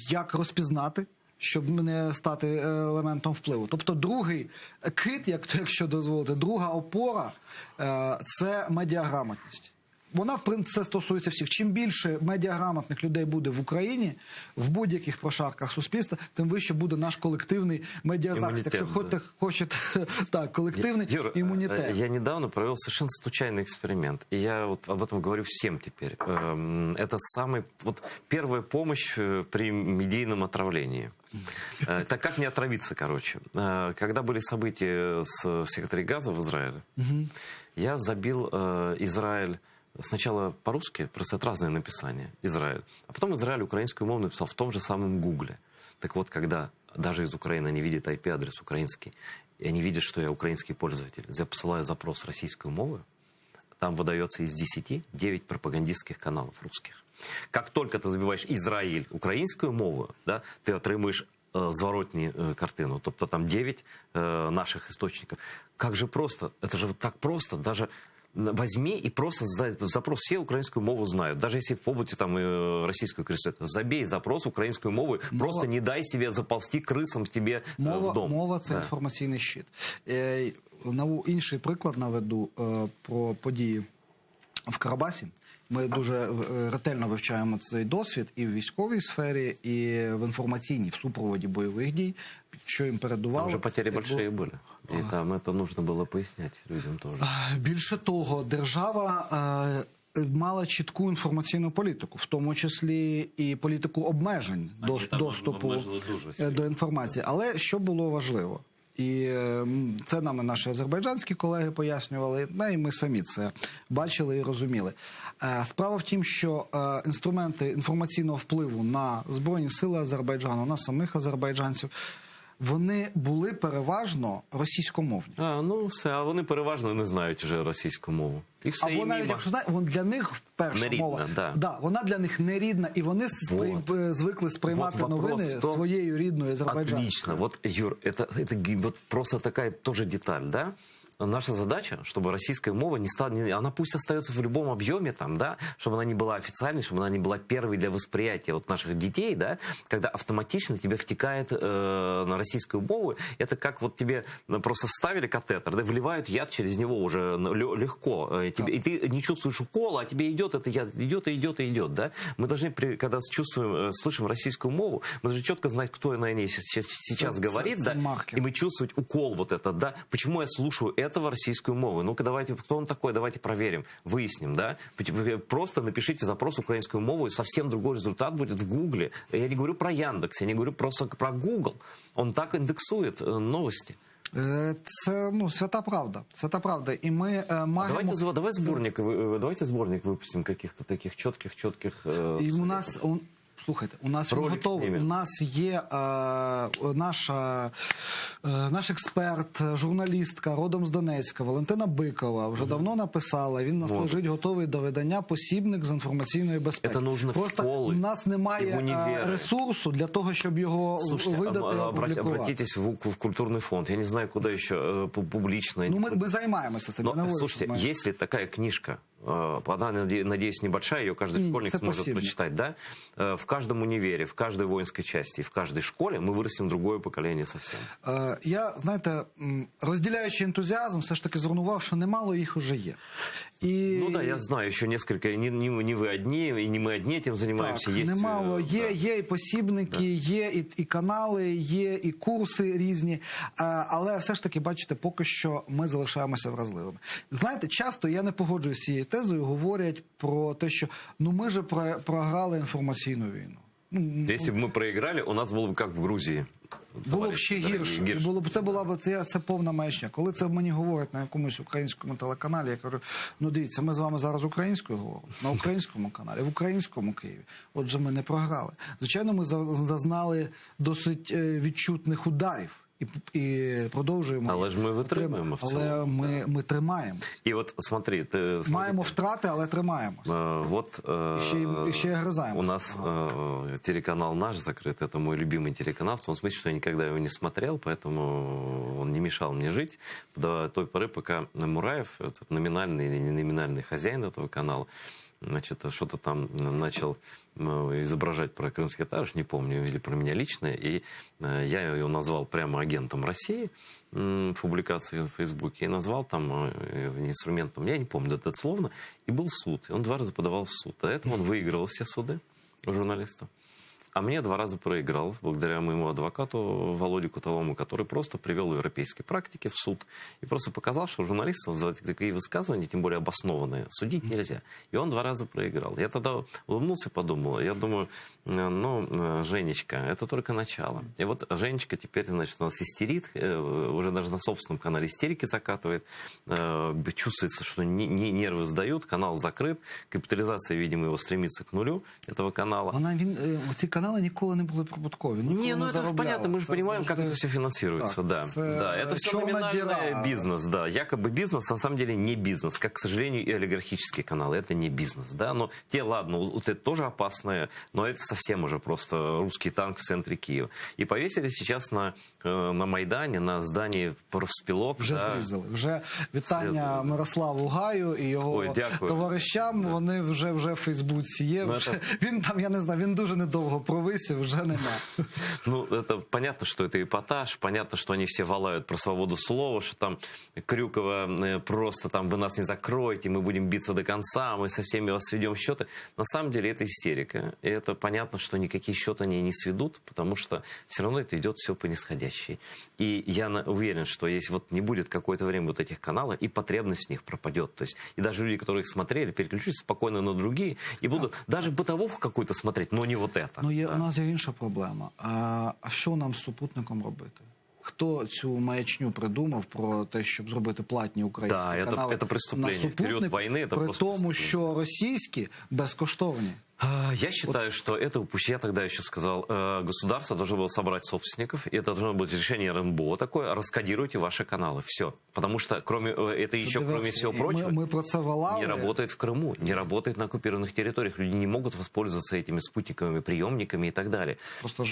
як розпізнати, щоб не стати елементом впливу. Тобто другий кит, якщо дозволите, друга опора – це медіаграмотність. вона, в принципі, це стосується всіх. Чим більше медіаграмотних людей буде в Україні, в будь-яких прошарках суспільства, тим вище буде наш колективний медіазахист. Якщо хочете, так, колективний Юр, імунітет. Я недавно провел совершенно случайный эксперимент. И я вот об этом говорю всем теперь. Это первая помощь при медийном отравлении. Так как не отравиться, короче. Когда были события с секретарем газа в Израиле, я забил Израиль сначала по-русски, просто это разное написание, Израиль, а потом Израиль украинскую мову написал в том же самом Гугле. Так вот, когда даже из Украины они видят IP-адрес украинский, и они видят, что я украинский пользователь, я посылаю запрос российскую мову, там выдается из 10 9 пропагандистских каналов русских. Как только ты забиваешь Израиль українською мовою, да, ти отримуєш зворотні картину. Тобто там 9 наших источников. Как же просто, это же так просто, даже возьми и просто запрос, все украинскую мову знают. Даже если в побуте там российскую крестят, забей запрос украинскую мову, просто не дай себе заползти крысам тебе в дом. Мова – це інформаційний щит. Інший приклад наведу про події в Карабасі. Ми дуже ретельно вивчаємо цей досвід і в військовій сфері, і в інформаційній, в супроводі бойових дій, що їм передувало. Там вже потери великі були. І там це потрібно було поясняти людям теж. Більше того, держава мала чітку інформаційну політику, в тому числі і політику обмежень доступу до інформації. Але що було важливо? І це нам і наші азербайджанські колеги пояснювали, і ми самі це бачили і розуміли. Справа в тім, що інструменти інформаційного впливу на Збройні сили Азербайджану, на самих азербайджанців, вони були переважно російськомовні. А вони переважно не знають вже російську мову. І все, або навіть, якщо знають, для них перша мова, вона для них не рідна, і вони звикли сприймати новини своєю рідною азербайджанською. Отлично. Вот, Юр, это просто такая тоже деталь, да? Наша задача, чтобы российская мова не стала, она пусть остается в любом объеме, там, да, чтобы она не была официальной, чтобы она не была первой для восприятия вот наших детей, да, когда автоматично тебе втекает на российскую мову, это как вот тебе просто вставили катетер, да, вливают яд через него уже легко, и ты не чувствуешь укола, а тебе идет это яд, идет, да. Мы должны, когда слышим российскую мову, мы должны четко знать, кто на ней сейчас говорит, да, и мы чувствовать укол вот этот, да, почему я слушаю этого российскую мову. Ну-ка, давайте, кто он такой, давайте проверим, выясним, да? Просто напишите запрос украинскую мову, и совсем другой результат будет в Гугле. Я не говорю про Яндекс, я не говорю просто про Google. Он так индексует новости. Це, свята правда. Свята правда. І ми маємо... Давайте сборник выпустим каких-то таких четких... І у нас... Слухайте, у нас він готовий. У нас є наш експерт, журналістка, родом з Донецька, Валентина Бикова, вже давно написала, він нас лежить готовий до видання «Посібник з інформаційної безпеки». Це нужно в школи, у нас немає ресурсу для того, щоб його видати і опублікувати. Обратитесь в культурний фонд. Я не знаю, куди ще публічно. Ми займаємося цим. Слушайте, есть ли такая книжка, она, надеюсь, небольшая, ее каждый школьник сможет прочитать, да? В каждом универе, в каждой воинской части, в каждой школе мы вырастим другое поколение совсем. Я, знаєте, розділяючи ентузіазм, все ж таки звернував, що немало їх уже є. Я знаю, еще несколько, не вы одни, и не мы одни этим занимаемся. Так, немало. Є і посібники, є і канали, є і курси різні, але все ж таки, бачите, поки що ми залишаємося вразливими. Знаєте, часто я не погоджуюсь з цією тезою, говорять про те, що ми же програли інформаційну війну. Если бы мы проиграли, у нас было бы как в Грузии. Було б ще гірше. Це повна маячня. Коли це мені говорять на якомусь українському телеканалі, я кажу, дивіться, ми з вами зараз українською говоримо, на українському каналі, в українському Києві. Отже, ми не програли. Звичайно, ми зазнали досить відчутних ударів. І продовжуємо. Але ж ми витримуємо в цілому. Але ми тримаємо. І от, смотри, маємо втрати, але тримаємося. І ще гризаємося. У нас телеканал наш закрыт, это мой любимый телеканал, в том смысле, что я никогда его не смотрел, поэтому он не мешал мне жить до той поры, пока Мураев, этот номинальный или не номинальный хозяин этого канала, значит, что-то там начал изображать про крымский татар, не помню, или про меня лично, и я его назвал прямо агентом России в публикации в Фейсбуке, и назвал там инструментом, я не помню дословно, и был суд, и он 2 раза подавал в суд. До этого он выиграл все суды у журналиста. А мне 2 раза проиграл, благодаря моему адвокату Володе Кутовому, который просто привел европейские практики в суд и просто показал, что журналистов за такие высказывания, тем более обоснованные, судить нельзя. И он 2 раза проиграл. Я тогда улыбнулся и подумал, я думаю, ну, Женечка, это только начало. И вот Женечка теперь, значит, у нас истерит, уже даже на собственном канале истерики закатывает, чувствуется, что нервы сдают, канал закрыт, капитализация, видимо, его стремится к нулю, этого канала. Ці канали ніколи не були прибуткові. Не, ну это понятно, мы же понимаем, как это все финансируется, Так, да. Да, это все номинальный бизнес, да. Якобы бизнес, на самом деле не бизнес. Как, к сожалению, и олигархические каналы, это не бизнес, да. Но те, ладно, вот это тоже опасные, но это совсем уже просто русский танк в центре Киева. И повесили сейчас на Майдані, на зданні профспілок. Вже зрізали. Вже вітання Мирославу Гаю і його товаришам, вони вже в Фейсбуці є. Він там, я не знаю, він дуже недовго провисів, вже нема. Ну, это понятно, что это эпатаж, понятно, что они все валают про свободу слова, что там Крюкова просто там вы нас не закроете, мы будем биться до конца, мы со всеми вас сведем счеты. На самом деле это истерика. И это понятно, что никакие счеты они не сведут, потому что все равно это идет все по нисходящей. И я уверен, что если вот не будет какое-то время вот этих каналов, и потребность в них пропадет. То есть и даже люди, которые их смотрели, переключатся спокойно на другие и будут даже бытовуху какую-то смотреть, но не вот это. Ну, у нас є інша проблема. А що нам з супутником робити? Хто цю маячню придумав про те, щоб зробити платні українські канали це преступлення. В період війни це при тому, що російські безкоштовні? Я считаю, что это упущение. Я тогда еще сказал, государство должно было собрать собственников, и это должно быть решение РНБО такое, раскодируйте ваши каналы, все. Потому что это еще, кроме всего прочего, мы про це валали. Не работает в Крыму, не работает на оккупированных территориях. Люди не могут воспользоваться этими спутниковыми приемниками и так далее.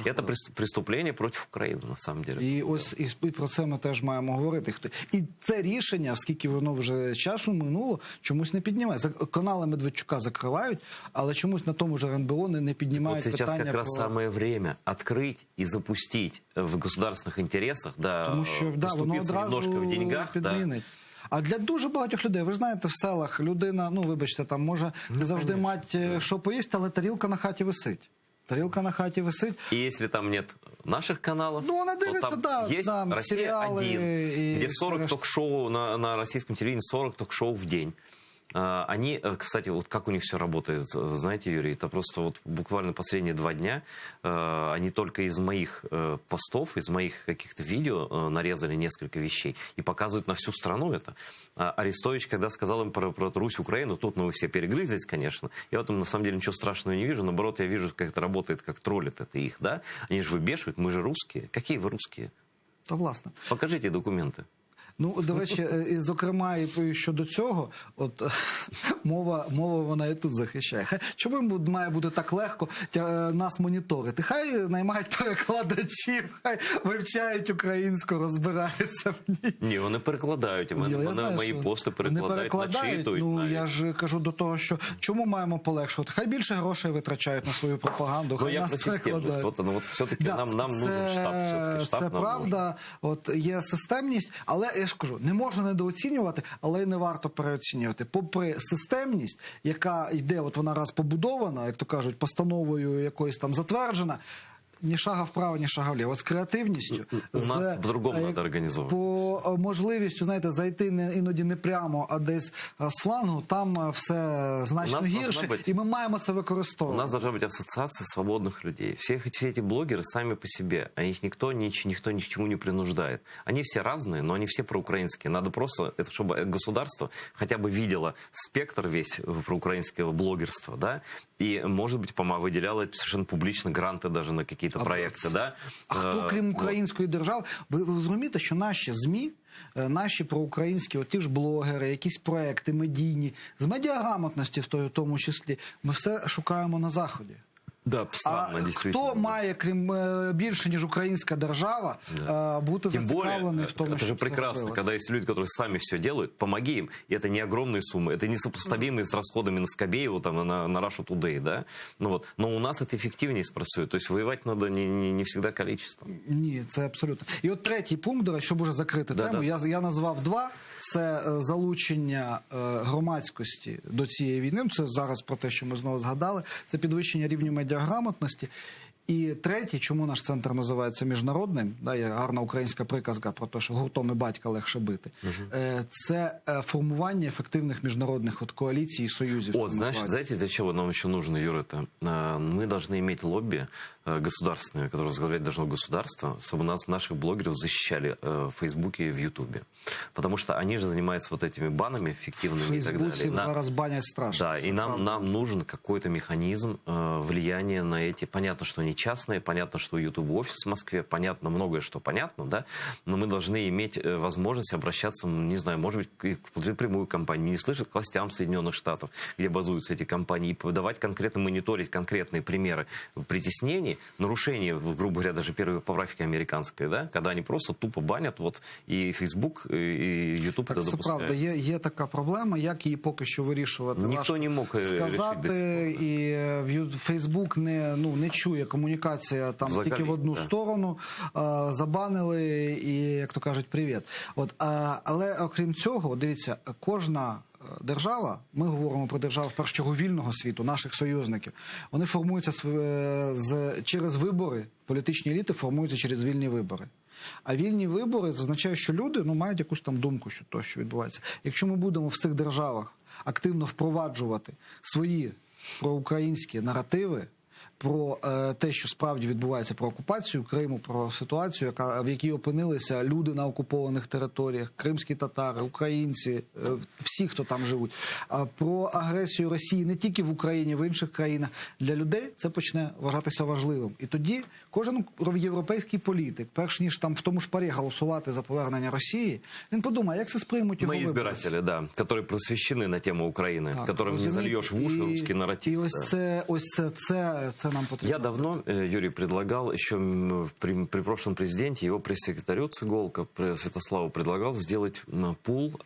Это преступление против України, на самом деле. І ось і про це ми теж маємо говорити. І це рішення, оскільки воно вже часу минуло, чомусь не піднімається. Канали Медведчука закривають, але чомусь на тому же РНБО не піднімають вот питання. Сейчас как раз самое время открыть и запустить в государственных интересах, да, тому що воно одразу немножко в деньгах, підмінить. Да. А для дуже багатьох людей, ви ж знаєте, в селах людина, ну вибачте, там може не завжди мати що поїсти, але тарілка на хаті висить. Тарілка на хаті висить. И если там нет наших каналов, ну, она дивится, то там да, есть да, «Россия-1», где 40 ток-шоу на российском телевидении, 40 ток-шоу в день. Они, кстати, вот как у них все работает, знаете, Юрий, это просто вот буквально последние 2 дня они только из моих постов, из моих каких-то видео нарезали несколько вещей и показывают на всю страну это. Арестович, когда сказал им про Русь, Украину, тут, ну, вы все перегрызлись, конечно. Я в этом, на самом деле, ничего страшного не вижу. Наоборот, я вижу, как это работает, как троллит это их, да? Они же выбешивают, мы же русские. Какие вы русские? Да, власне. Покажите документы. Ну, до речі, і, зокрема, і щодо цього, от мова вона і тут захищає. Чому має бути так легко нас моніторити? Хай наймають перекладачів, хай вивчають українську, розбираються в ній. Ні, вони перекладають. Вони мої пости перекладають, начитують. Ну, я ж кажу до того, що чому маємо полегшувати? Хай більше грошей витрачають на свою пропаганду, хай нас перекладають. От все-таки нам нужен штаб. Це правда, от є системність, але я ж кажу, не можна недооцінювати, але й не варто переоцінювати. Попри системність, яка йде, от вона раз побудована, як то кажуть, постановою якоюсь там затверджена, ні шага вправо, ні шага вліво. От з креативністю. У нас по-другому треба організовувати. По можливістю, знаєте, зайти іноді не прямо, а десь з флангу, там все значно гірше, і ми маємо це використовувати. У нас должна быть ассоциация свободных людей. Все эти блогеры сами по себе, а их никто ни к чему не принуждает. Они все разные, но они все проукраинские. Надо просто, чтобы государство хотя бы видело спектр весь проукраинского блогерства, да, и, может быть, выделяло совершенно публично гранты даже на какие-то проекти, да? А хто, крім української держави, ви розумієте, що наші ЗМІ, наші проукраїнські, ті ж блогери, якісь проекти медійні, з медіаграмотності в тому числі, ми все шукаємо на Заході. Да, странно, А действительно. хто має, крім більше, ніж українська держава, бути Тем более, зацікавлений в тому, это же щоб це прекрасно, робилось? когда есть люди, которые сами все делают, помоги им. И это не огромные суммы, это несопоставимые с расходами на Скобееву, там, на Russia Today, да? Ну, вот. Но у нас это эффективнее спрацює. То есть воевать надо не всегда количеством. Ні, це абсолютно. І от третій пункт, до речі, щоб уже закрити тему, я назвав два. Це залучення громадськості до цієї війни. Ну, це зараз про те, що ми знову згадали. Це підвищення рівню медіаграмотності. І третє, чому наш центр називається міжнародним, да, є гарна українська приказка про те, що гуртом і батька легше бити, це формування ефективних міжнародних коаліцій і союзів. Вот, знаете, для чего нам еще нужно, Юра, это? Мы должны иметь лобби государственное, которое возглавлять должно государство, чтобы наших блогеров защищали в Фейсбуке и в Ютубе. Потому что они же занимаются вот этими банами фиктивными и так далее. В Фейсбуці зараз банять страшно. Да, и нам нужен какой-то механизм влияния на эти. Понятно, что они частные, понятно, что у Ютуба офис в Москве, понятно многое, что понятно, да, но мы должны иметь возможность обращаться, не знаю, может быть, в прямую кампанию, не слышать к властям Соединенных Штатов, где базуются эти компании, и подавать конкретно, мониторить конкретные примеры притеснений, нарушений, грубо говоря, даже первой поправки американской, да, когда они просто тупо банят, вот, и Facebook, и YouTube Так, это це допускают. правда, є така проблема, як її поки що вирішувати. Ніхто важко не мог сказати, і Фейсбук не чує комунікація там Взагалі, тільки в одну да. сторону, забанили і, як то кажуть, привіт. От, але окрім цього, дивіться, кожна держава, ми говоримо про державу в першу чергу вільного світу, наших союзників, вони формуються через вибори, політичні еліти формуються через вільні вибори. А вільні вибори означає, що люди мають якусь там думку, що то, що відбувається. Якщо ми будемо в цих державах активно впроваджувати свої проукраїнські наративи, про те, що справді відбувається, про окупацію Криму, про ситуацію, в якій опинилися люди на окупованих територіях, кримські татари, українці, всі, хто там живуть, про агресію Росії не тільки в Україні, в інших країнах. Для людей це почне вважатися важливим. І тоді кожен європейський політик, перш ніж там в тому ж парі голосувати за повернення Росії, він подумає, як це сприймуть його Мои виборці. избиратели, да, которые просвещены на тему Украины, Так, которым не зальешь в уши русский нарратив. І ось це нам потрібно. Я давно, Юрий, предлагал, еще при прошлом президенте, его пресс-секретарю Цыголко, Святославу, предлагал сделать пул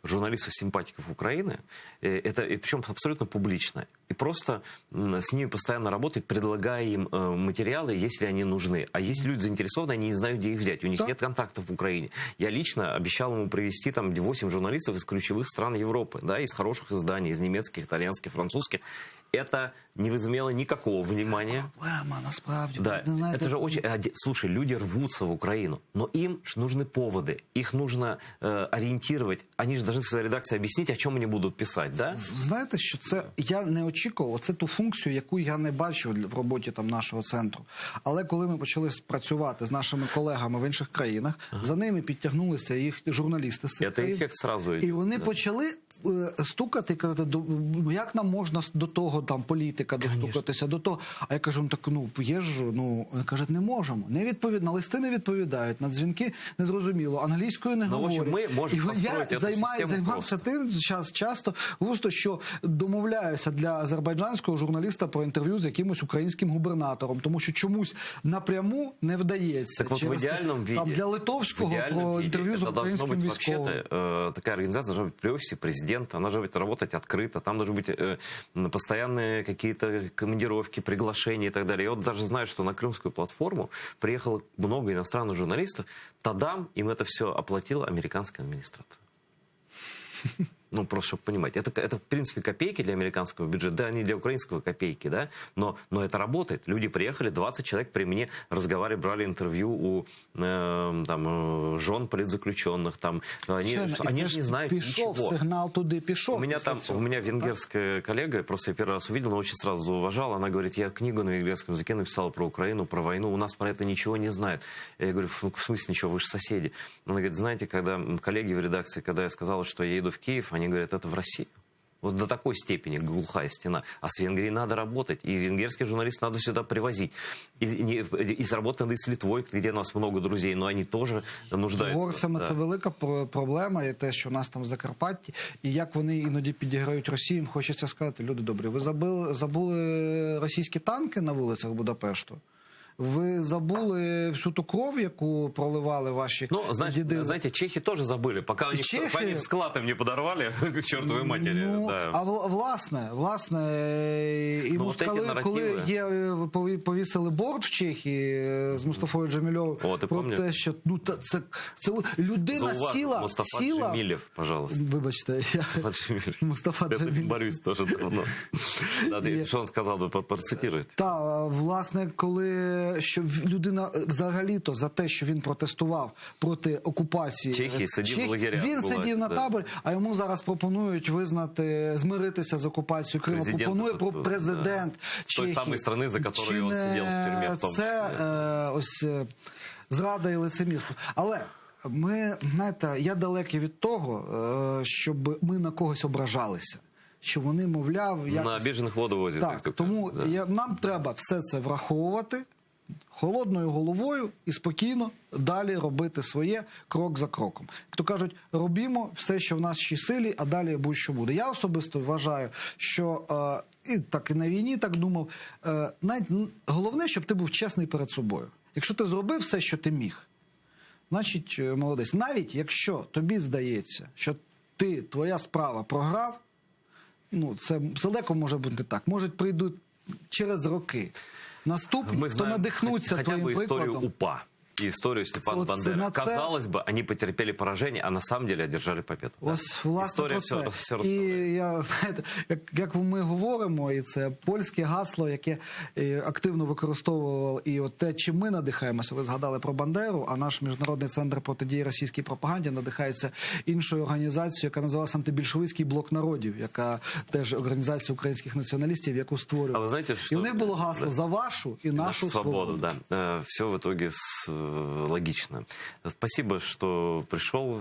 журналистов-симпатиков Украины, это, причем абсолютно публично, и просто с ними постоянно работать, предлагая им материалы, если они нужны. А есть люди заинтересованы, они не знают, где их взять, у них нет контактов в Украине. Я лично обещал ему привезти там 8 журналистов из ключевых стран Европы, да, из хороших изданий, из немецких, итальянских, французских. Это не возымело никакого внимания. Проблема, насправді. Да, Знаєте, это же очень... Слушай, люди рвутся в Украину, но им ж нужны поводы, их нужно ориентировать. Они же должны в своей редакции объяснить, о чем они будут писать, да? Знаєте, що це я не очікував, це ту функцію, яку я не бачив в роботі там нашого центру. Але коли ми почали працювати з нашими колегами в інших країнах, за ними підтягнулися їх журналісти з цих Це країн. ефект сразу. І вони почали стукати і казати, як нам можна до того там політика достукатися, до того. А я кажу, так, є ж, кажуть, не можемо. Не відповідають, на листи не відповідають, на дзвінки незрозуміло, англійською не говорять. В общем, ми можемо построїти цю систему займався тим часто, густо, що домовляюся для азербайджанського журналіста про інтерв'ю з якимось українським губернатором, тому що чомусь напряму не вдається. Так вот, в идеальном виде, там, для литовського про інтерв'ю з українським військовим. Вообще-то, такая организация должна быть при офисе президента, она должна работать открыто, там должны быть постоянные какие-то командировки, приглашения и так далее. Я вот даже знаю, что на крымскую платформу приехало много иностранных журналистов, Тадам им это все оплатила американская администрация. Ну, просто чтобы понимать. Это, в принципе, копейки для американского бюджета, да, не для украинского копейки, да, но это работает. Люди приехали, 20 человек при мне разговаривали, брали интервью у жен политзаключенных, там, они же не знают ничего. Сигнал туди пішов. У меня венгерская коллега, просто я первый раз увидел, но очень сразу зауважала, она говорит, я книгу на венгерском языке написала про Украину, про войну, у нас про это ничего не знают. Я говорю, в смысле ничего, вы же соседи. Она говорит, знаете, когда коллеги в редакции, когда я сказала, что я еду в Киев, они говорят, это в Россию. Вот до такой степени глухая стена. А с Венгрией надо работать. И венгерских журналистов надо сюда привозить. И работать надо и с Литвой, где у нас много друзей, но они тоже нуждаються. З угорцями Да. це велика проблема, і те, що у нас там в Закарпатті, і як вони іноді підіграють Росії, їм хочеться сказати, люди добрі, ви забули російські танки на вулицях Будапешту? Ви забули всю ту кров, яку проливали ваші діди? Знаете, чехи тоже забыли, пока они склад им не подорвали, к чертовой матери. Ну, да. а власне, і москали, коли повісили борт в Чехії з Мустафою Джемільовим про те, що це людина сіла... Мустафа Джемілєв, пожалуйста. Вибачте, Мустафа Джемілєв. Я борюсь теж давно. Що він сказав, процитуйте. Так, власне, коли що людина взагалі-то за те, що він протестував проти окупації Чехії, сидів в лагерях. Він сидів на таборі, а йому зараз пропонують змиритися з окупацією Криму. Пропонує про президент Чехії. З тої самої країни, за якою він сидів в тюрмі, в тому числі. Це ось зрада і лицемірство. Але знаєте, я далекий від того, щоб ми на когось ображалися. Що вони, мовляв... На обіжених воду возять. Так, тому нам треба все це враховувати холодною головою і спокійно далі робити своє крок за кроком. Як то кажуть, робімо все, що в нашій силі, а далі будь-що буде. Я особисто вважаю, що і на війні так думав, головне, щоб ти був чесний перед собою. Якщо ти зробив все, що ти міг, значить молодець. Навіть якщо тобі здається, що твоя справа програв, це далеко може бути так. Може, прийдуть через роки наступні, хто надихнуться твоїм прикладом. Историю УПА и историю Степана Бандеры. Казалось бы, они потерпели поражение, а на самом деле одержали победу. Ось, власне, про це. І знаєте, як ми говоримо, і це польське гасло, яке активно використовував, і от те, чим ми надихаємося, ви згадали про Бандеру, а наш Міжнародний центр протидії російській пропаганді надихається іншою організацією, яка називалася Антибільшовицький блок народів, яка теж організація українських націоналістів, яку створювали. А ви знаєте, що... І в них було гасло «За вашу і нашу свободу». Да. Все в итоге логично. Спасибо, что пришел,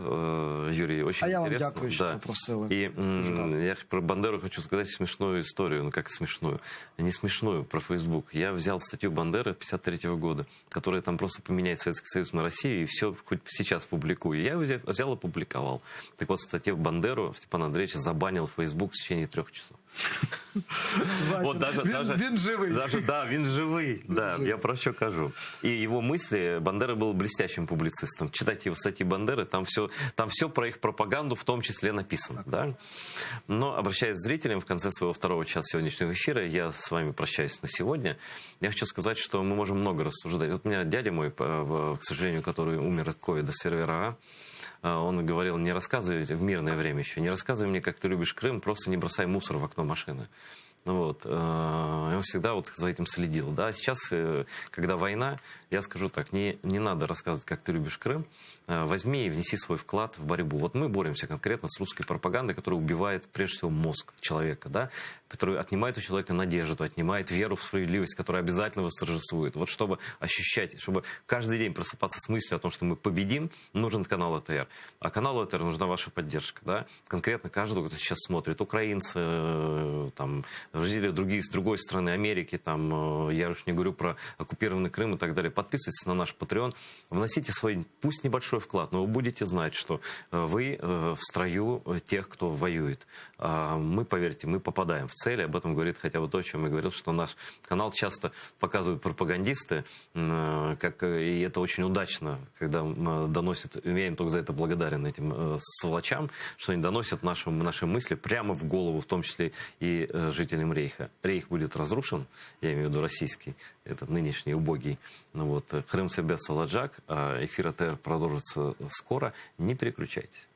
Юрий. Очень я интересно. вам дякую, что попросили. И я про Бандеру хочу сказать смешную историю. Как смешную? Не смешную, про Facebook. Я взял статью Бандеры 53-го года, которая там просто поменяет Советский Союз на Россию, и все хоть сейчас публикую. Я взял и публиковал. Так вот, статью Бандеру Степан Андреевич забанил Facebook в течение 3 часов. Вот він живий. Він живий. Да, я про що кажу. И его мысли, Бандера был блестящим публицистом. Читайте его статьи Бандеры, там все про их пропаганду в том числе написано. Да? Но, обращаясь к зрителям в конце своего 2-го часа сегодняшнего эфира, я с вами прощаюсь на сегодня. Я хочу сказать, что мы можем много рассуждать. Вот у меня дядя мой, к сожалению, который умер от ковида, сервера А, он говорил, не рассказывай в мирное время еще, не рассказывай мне, как ты любишь Крым, просто не бросай мусор в окно машины. Вот. Он всегда вот за этим следил. Да? Сейчас, когда война, я скажу так, не надо рассказывать, как ты любишь Крым. Возьми и внеси свой вклад в борьбу. Вот мы боремся конкретно с русской пропагандой, которая убивает прежде всего мозг человека, да? Которая отнимает у человека надежду, отнимает веру в справедливость, которая обязательно восторжествует. Вот чтобы ощущать, чтобы каждый день просыпаться с мыслью о том, что мы победим, нужен канал АТР. А каналу АТР нужна ваша поддержка. Да? Конкретно каждого, кто сейчас смотрит, украинцы, там, жители с другой стороны Америки, там, я уж не говорю про оккупированный Крым и так далее. Подписывайтесь на наш Patreon, вносите свой, пусть небольшой вклад, но вы будете знать, что вы в строю тех, кто воюет. Мы, поверьте, мы попадаем в цели. Об этом говорит хотя бы то, о чем я говорил, что наш канал часто показывают пропагандисты, и это очень удачно, когда доносят, я им только за это благодарен этим сволочам, что они доносят наши мысли прямо в голову, в том числе и жителям Рейха. Рейх будет разрушен, я имею в виду российский, этот нынешний убогий. Вот. Крым, Себес, Саладжак. Эфир АТР продолжится скоро. Не переключайтесь.